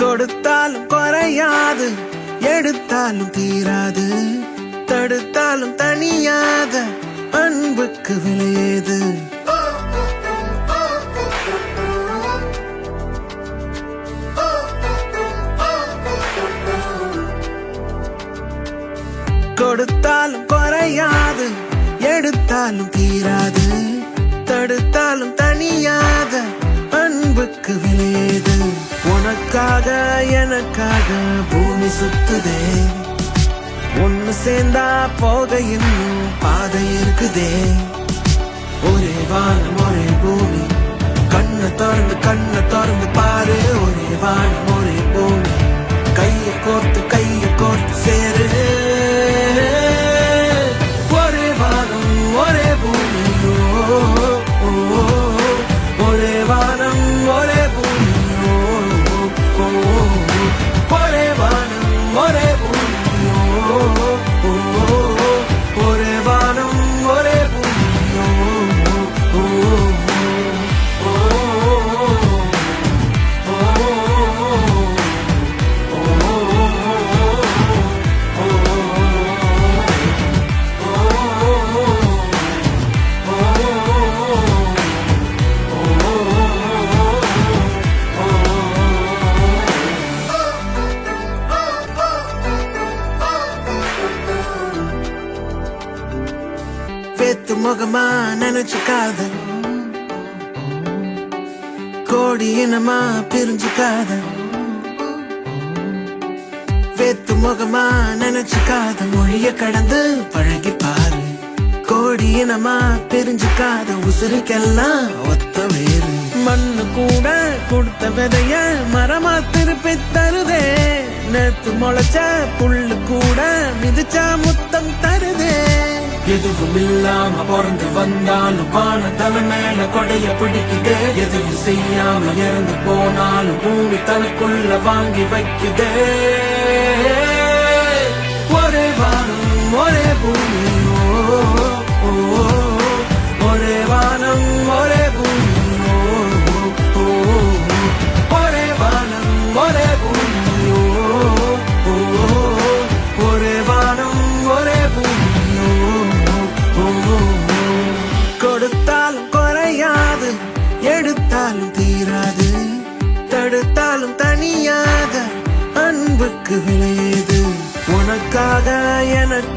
கொடுத்தாலும் குறையாது, எடுத்தாலும் தீராது, தடுத்தாலும் தனியாத அன்புக்கு விலையேது. கொடுத்தாலும் குறையாது, எடுத்தாலும் தீராது, தடுத்தாலும் தனியாத அன்புக்கு விலையேது. உனக்காக எனக்காக பூமி சுத்துதே, ஒன்னு சேர்ந்தா போக இன்னும் பாதை இருக்குதே. ஒரே வானம் ஒரே பூமி, கண்ணை திறந்து பாரு. ஒரே வானம் ஒரே பூமி, கைய கோர்த்து சேரு. ஒரே வானம் ஒரே பூமி, ஒரே வானம் ஒரே பூமி, ஒரே வானம் ஒரே பூமி, ஒரே வானம் ஒரே பூமி. பேத்து முகமா நினைச்சுக்காத, கோடி இனமா பிரிஞ்சுக்காத. பேத்து முகமா நினைச்சுக்காத, மொழிய கடந்து பழகி பாரு. கோடி இனமா பிரிஞ்சுக்காத, உசுருக்கெல்லாம் ஒத்த வேறு. மண்ணு கூட கொடுத்த விதைய மரமா திருப்பி தருதே. நேத்து முளைச்ச புல்லு கூட மிதிச்சா முத்தம் தருதே. எதுவும் இல்லாம பிறந்து வந்தாலும் வான தலை மேல கொடைய பிடிக்குதே. எதுவும் செய்யாம இறந்து போனாலும் பூமி தலைக்குள்ள வாங்கி வைக்குதே. ஒரே வானம் ஒரே பூமி, ஒரே வானம் ஒரே பூமி, ஒரே வானம் ஒரே பூமி, ஒரே வானம் ஒரே பூமி. கொடுத்தாலும் குறையாது, எடுத்தாலும் தீராது, தடுத்தாலும் தனியாத அன்புக்கு விலையேது. உனக்காக எனக்கு